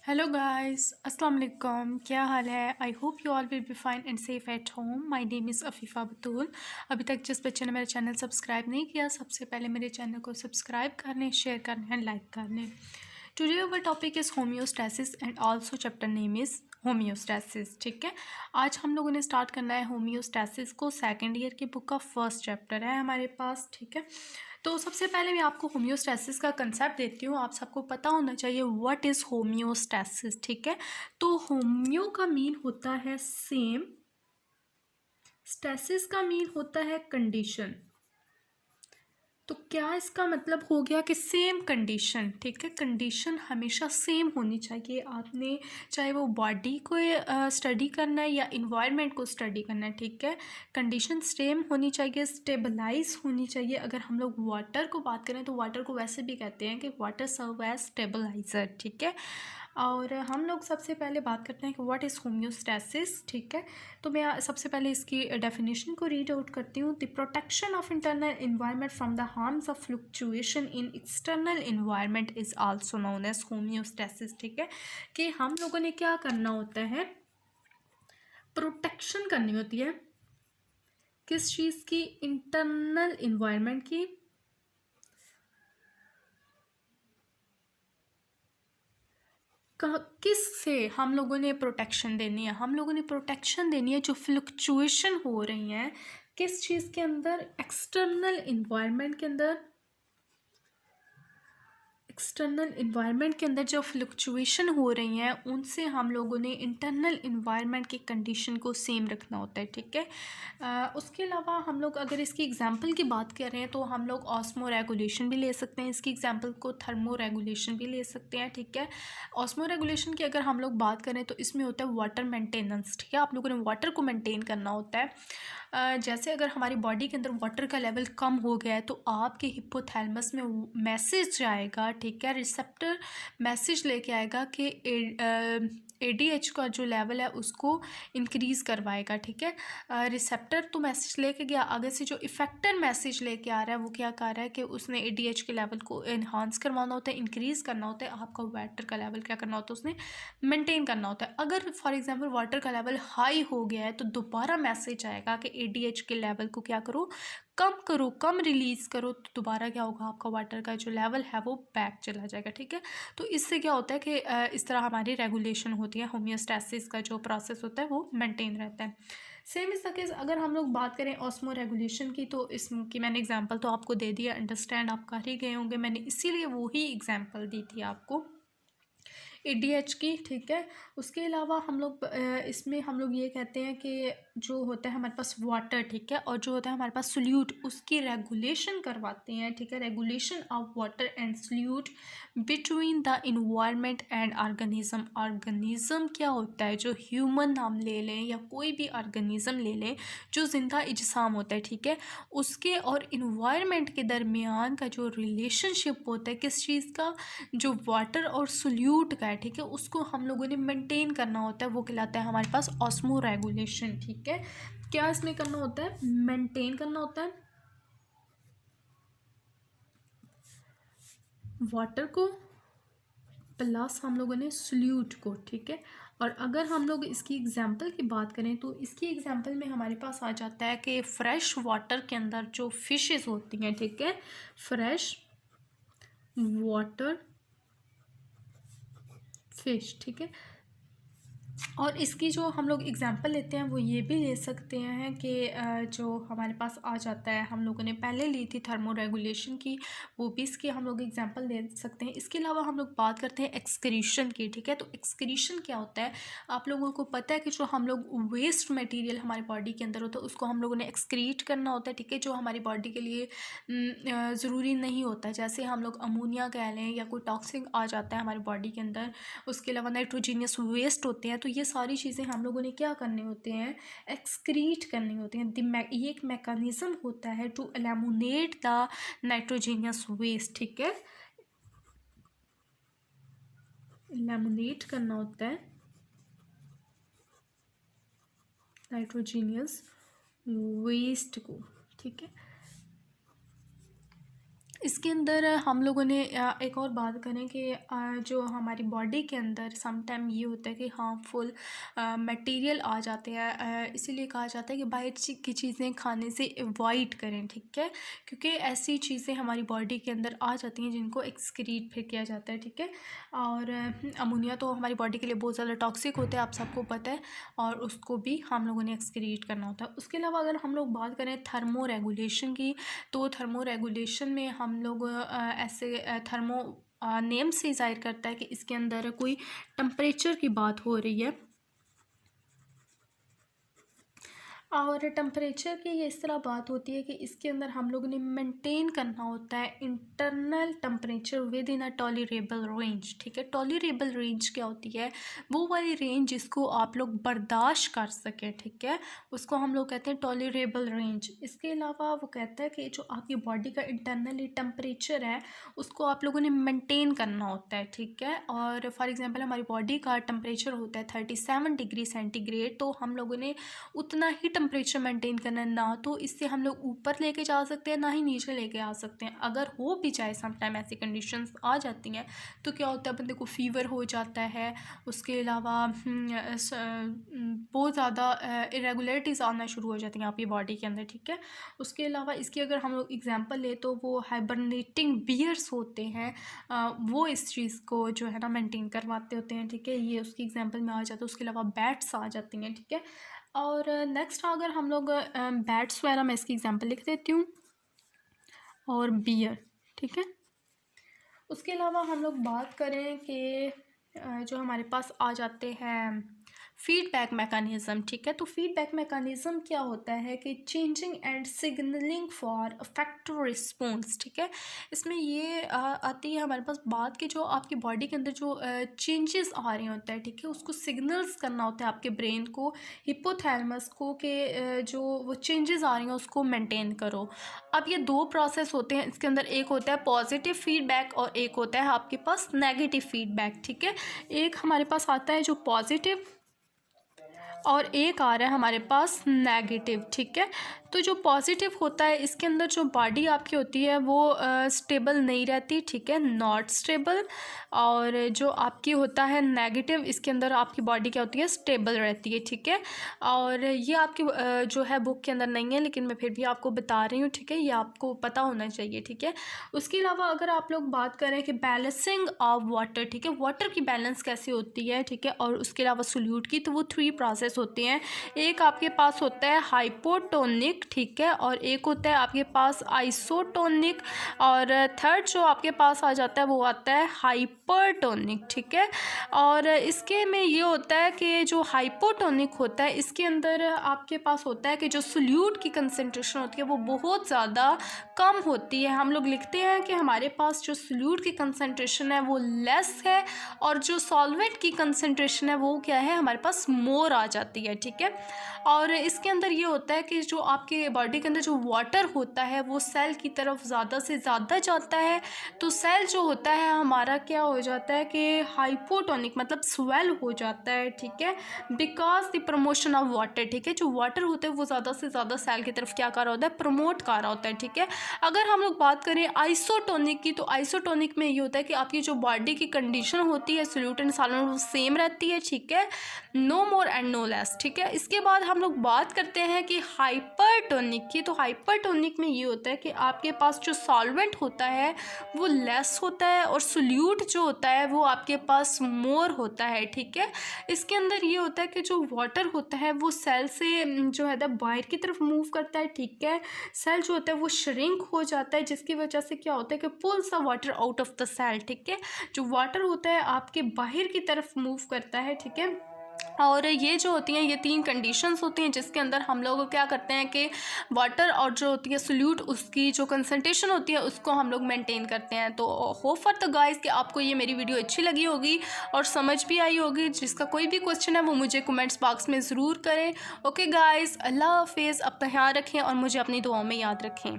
Hello guys, अस्सलाम वालेकुम। क्या हाल है? I hope you all will be fine and safe at home. My name is Afifa Batool. अभी तक जिस बच्चे ने मेरा चैनल सब्सक्राइब नहीं किया, सबसे पहले मेरे चैनल को सब्सक्राइब कर लें, शेयर कर लें एंड लाइक कर लें। Today our topic is homeostasis and also chapter name is homeostasis. ठीक है, आज हम लोगों ने स्टार्ट करना है होम्योस्टैसिस को। सेकेंड ईयर की बुक का फर्स्ट चैप्टर है हमारे पास। ठीक है, तो सबसे पहले मैं आपको होम्योस्टैसिस का कंसेप्ट देती हूँ। आप सबको पता होना चाहिए व्हाट इज़ होम्योस्टैसिस। ठीक है, तो होम्यो का मीन होता है सेम, स्टैसिस का मीन होता है कंडीशन। तो क्या इसका मतलब हो गया कि सेम कंडीशन। ठीक है, कंडीशन हमेशा सेम होनी चाहिए। आपने चाहे वो बॉडी को स्टडी करना है या इन्वायरमेंट को स्टडी करना है, ठीक है, कंडीशन सेम होनी चाहिए, स्टेबलाइज होनी चाहिए। अगर हम लोग वाटर को बात करें तो वाटर को वैसे भी कहते हैं कि वाटर सर्व एज स्टेबलाइजर। ठीक है, और हम लोग सबसे पहले बात करते हैं कि व्हाट इज़ होम्योस्टैसिस। ठीक है, तो मैं सबसे पहले इसकी डेफिनेशन को रीड आउट करती हूँ। The protection of internal environment from the harms of fluctuation in external environment is also known as homeostasis. ठीक है, कि हम लोगों ने क्या करना होता है, प्रोटेक्शन करनी होती है किस चीज़ की, इंटरनल इन्वायरमेंट की, किस से हम लोगों ने प्रोटेक्शन देनी है, हम लोगों ने प्रोटेक्शन देनी है जो फ्लक्चुएशन हो रही हैं किस चीज़ के अंदर, एक्सटर्नल इन्वायरमेंट के अंदर। एक्सटर्नल इन्वायरमेंट के अंदर जो फ्लक्चुएशन हो रही हैं उनसे हम लोगों ने इंटरनल इन्वायरमेंट की कंडीशन को सेम रखना होता है। ठीक है, उसके अलावा हम लोग अगर इसकी एग्जांपल की बात करें तो हम लोग ऑस्मो रेगुलेशन भी ले सकते हैं, इसकी एग्जांपल को थर्मो रेगुलेशन भी ले सकते हैं। ठीक है, ऑस्मो रेगुलेशन की अगर हम लोग बात करें तो इसमें होता है वाटर मेंटेनेंस। ठीक है, आप लोगों ने वाटर को मेंटेन करना होता है। जैसे अगर हमारी बॉडी के अंदर वाटर का लेवल कम हो गया है तो आपके हिप्पोथैलेमस में मैसेज जाएगा। ठीक है, रिसेप्टर मैसेज लेके आएगा कि एडीएच का जो लेवल है उसको इंक्रीज़ करवाएगा। ठीक है, रिसेप्टर तो मैसेज लेके गया, आगे से जो इफेक्टर मैसेज लेके आ रहा है वो क्या कर रहा है कि उसने एडीएच के लेवल को इन्हांस करवाना होता है, इंक्रीज़ करना होता है। आपका वाटर का लेवल क्या करना होता है, उसने मेंटेन करना होता है। अगर फॉर एग्जांपल वाटर का लेवल हाई हो गया है तो दोबारा मैसेज आएगा कि एडीएच के लेवल को क्या करो, कम करो, कम रिलीज़ करो। तो दोबारा क्या होगा, आपका वाटर का जो लेवल है वो बैक चला जाएगा। ठीक है, तो इससे क्या होता है कि इस तरह हमारी रेगुलेशन होती है, होम्योस्टैसिस का जो प्रोसेस होता है वो मेंटेन रहता है। सेम इस केस अगर हम लोग बात करें ऑस्मो रेगुलेशन की तो इसकी मैंने एग्जांपल तो आपको दे दिया, अंडरस्टैंड आप कर ही गए होंगे, मैंने इसीलिए वो ही एग्जांपल दी थी आपको एडीएच की। ठीक है, उसके अलावा हम लोग इसमें हम लोग ये कहते हैं कि जो होता है हमारे पास वाटर, ठीक है, और जो होता है हमारे पास सोल्यूट, उसकी रेगुलेशन करवाते हैं। ठीक है, regulation of water and solute between the environment and organism. Organism क्या होता है, जो ह्यूमन नाम ले लें या कोई भी ऑर्गेनिज्म ले लें जो जिंदा इजसाम होता है, ठीक है, उसके और इन्वायरमेंट के दरमियान का जो रिलेशनशिप होता है किस चीज़ का, जो वाटर और सोल्यूट का है, ठीक है, उसको हम लोगों ने मेंटेन करना होता है, वो कहलाता है हमारे पास ऑस्मो रेगुलेशन। ठीक है, क्या इसमें करना होता है, मेंटेन करना होता है वाटर को प्लस हम लोगों ने सोल्यूट को। ठीक है, और अगर हम लोग इसकी एग्जांपल की बात करें तो इसकी एग्जांपल में हमारे पास आ जाता है कि फ्रेश वाटर के अंदर जो फिशेस होती हैं, ठीक है, फ्रेश वाटर फिश। ठीक है, और इसकी जो हम लोग एग्जांपल लेते हैं वो ये भी ले सकते हैं कि जो हमारे पास आ जाता है, हम लोगों ने पहले ली थी थर्मो रेगुलेशन की, वो भी इसकी हम लोग एग्जांपल ले सकते हैं। इसके अलावा हम लोग बात करते हैं एक्सक्रीशन की। ठीक है, तो एक्सक्रीशन क्या होता है, आप लोगों को पता है कि जो हम लोग वेस्ट मटेरियल हमारी बॉडी के अंदर होता है उसको हम लोगों ने एक्सक्रीट करना होता है। ठीक है, जो हमारी बॉडी के लिए ज़रूरी नहीं होता है, जैसे हम लोग अमोनिया कह लें या कोई टॉक्सिक आ जाता है हमारी बॉडी के अंदर, उसके अलावा नाइट्रोजीनियस वेस्ट होते हैं, तो ये सारी चीज़ें हम लोगों ने क्या करने होते हैं, एक्सक्रीट करनी होती हैं। ये एक मैकेनिज्म होता है to eliminate the nitrogenous waste. ठीक है, एलिमिनेट करना होता है नाइट्रोजीनियस वेस्ट को। ठीक है, इसके अंदर हम लोगों ने एक और बात करें कि जो हमारी बॉडी के अंदर सम टाइम ये होता है कि हार्मफुल मटेरियल आ जाते हैं, इसीलिए कहा जाता है कि बाहर की चीज़ें खाने से अवॉइड करें, ठीक है, क्योंकि ऐसी चीज़ें हमारी बॉडी के अंदर आ जाती हैं जिनको एक्सक्रीट फिर किया जाता है, ठीक है। और अमोनिया तो हमारी बॉडी के लिए बहुत ज़्यादा टॉक्सिक होता है, आप सबको पता है, और उसको भी हम लोगों ने एक्सक्रीट करना होता है। उसके अलावा अगर हम लोग बात करें थर्मो रेगुलेशन की, तो थर्मो रेगुलेशन में हम लोग ऐसे थर्मो नेम से ज़ाहिर करता है कि इसके अंदर कोई टेम्परेचर की बात हो रही है, और टेम्परेचर की ये इस तरह बात होती है कि इसके अंदर हम लोगों ने मेंटेन करना होता है internal temperature with in a tolerable range, ठीक है। टॉलरेबल रेंज क्या होती है? वो वाली रेंज जिसको आप लोग बर्दाश्त कर सकें, ठीक है, उसको हम लोग कहते हैं टॉलरेबल रेंज। इसके अलावा वो कहता है कि जो आपकी बॉडी का इंटरनली टेम्परेचर है उसको आप लोगों ने मेंटेन करना होता है, ठीक है। और फॉर एग्जांपल हमारी बॉडी का टेम्परेचर होता है 37 डिग्री सेंटीग्रेड, तो हम लोगों ने उतना ही टेम्परेचर मेंटेन करना है, ना तो इससे हम लोग ऊपर लेके जा सकते हैं ना ही नीचे लेके आ सकते हैं। अगर हो भी जाए सम टाइम ऐसी कंडीशंस आ जाती हैं तो क्या होता है, बंदे को फीवर हो जाता है, उसके अलावा बहुत ज़्यादा इरेगुलरिटीज़ आना शुरू हो जाती हैं आपकी बॉडी के अंदर, ठीक है। उसके अलावा इसकी अगर हम लोग एग्जांपल ले तो वो हाइबरनेटिंग बियर्स होते हैं, वो इस चीज़ को जो है ना मेंटेन करवाते होते हैं, ठीक है, ये उसकी एग्जांपल में आ जाता है। उसके अलावा बैट्स आ जाती हैं, ठीक है। और नेक्स्ट अगर हम लोग बैट्स वगैरह, मैं इसकी एग्जांपल लिख देती हूँ, और बियर, ठीक है। उसके अलावा हम लोग बात करें कि जो हमारे पास आ जाते हैं फीडबैक मैकेनिज़्म, ठीक है। तो फीडबैक मैकेनिज़्म क्या होता है कि changing and signalling for affective response, ठीक है। इसमें ये आती है हमारे पास बात कि जो आपकी बॉडी के अंदर जो चेंजेस आ रहे होते हैं, ठीक है, उसको सिग्नल्स करना होता है आपके ब्रेन को, हिपोथैलेमस को, कि जो वो चेंजेस आ रही हैं उसको मेंटेन करो। अब ये दो प्रोसेस होते हैं इसके अंदर, एक होता है पॉजिटिव फीडबैक और एक होता है आपके पास नेगेटिव फीडबैक, ठीक है। एक हमारे पास आता है जो पॉजिटिव और एक आ रहा है हमारे पास नेगेटिव, ठीक है। तो जो पॉजिटिव होता है इसके अंदर जो बॉडी आपकी होती है वो स्टेबल नहीं रहती, ठीक है, नॉट स्टेबल। और जो आपकी होता है नेगेटिव, इसके अंदर आपकी बॉडी क्या होती है, स्टेबल रहती है, ठीक है। और ये आपकी जो है बुक के अंदर नहीं है, लेकिन मैं फिर भी आपको बता रही हूँ, ठीक है, ये आपको पता होना चाहिए, ठीक है। उसके अलावा अगर आप लोग बात करें कि बैलेंसिंग ऑफ वाटर, ठीक है, वाटर की बैलेंस कैसे होती है, ठीक है, और उसके अलावा सोल्यूट की, तो वो 3 प्रोसेस होते हैं। एक आपके पास होता है हाइपोटोनिक, ठीक है, और एक होता है आपके पास आइसोटोनिक, और थर्ड जो आपके पास आ जाता है वो आता है हाइपरटोनिक, ठीक है। और इसके में ये होता है कि जो हाइपोटोनिक होता है इसके अंदर आपके पास होता है कि जो सोल्यूट की कंसंट्रेशन होती है वो बहुत ज़्यादा कम होती है। हम लोग लिखते हैं कि हमारे पास जो सोल्यूट की कंसंट्रेशन है वो लेस है, और जो सॉल्वेंट की कंसंट्रेशन है वो क्या है, हमारे पास मोर आ जाती है, ठीक है। और इसके अंदर ये होता है कि जो आपके बॉडी के अंदर जो वाटर होता है वो सेल की तरफ ज़्यादा से ज़्यादा जाता है, तो सेल जो होता है हमारा क्या हो जाता है कि हाइपोटोनिक, मतलब स्वेल हो जाता है, ठीक है, because the promotion of water, ठीक है। जो वाटर होता है वो ज़्यादा से ज़्यादा सेल की तरफ क्या कर रहा होता है, प्रमोट कर रहा होता है, ठीक है। अगर हम लोग बात करें आइसोटोनिक की, तो आइसोटोनिक में ये होता है कि आपकी जो बॉडी की कंडीशन होती है सोल्यूट एंड सॉल्वेंट वो सेम रहती है, ठीक है, no more and no less, ठीक है। इसके बाद हम लोग बात करते हैं कि हाइपरटोनिक की, तो हाइपरटोनिक में ये होता है कि आपके पास जो सॉल्वेंट होता है वो लेस होता है, और सोल्यूट जो होता है वो आपके पास मोर होता है, ठीक है। इसके अंदर ये होता है कि जो वाटर होता है वो सेल से जो है बाहर की तरफ मूव करता है, ठीक है। सेल जो होता है वो श्रिंक हो जाता है, जिसकी वजह से क्या होता है कि pulls the water out of the cell, ठीक है। जो वाटर होता है आपके बाहर की तरफ मूव करता है, ठीक है। और ये जो होती हैं ये 3 कंडीशंस होती हैं जिसके अंदर हम लोग क्या करते हैं कि वाटर और जो होती है सोल्यूट उसकी जो कंसंट्रेशन होती है उसको हम लोग मेंटेन करते हैं। तो होप फॉर द गाइस कि आपको ये मेरी वीडियो अच्छी लगी होगी और समझ भी आई होगी। जिसका कोई भी क्वेश्चन है वो मुझे कमेंट्स बॉक्स में ज़रूर करें। ओके गाइस, अल्लाह हाफिज़, अपना ख्याल रखें और मुझे अपनी दुआओं में याद रखें।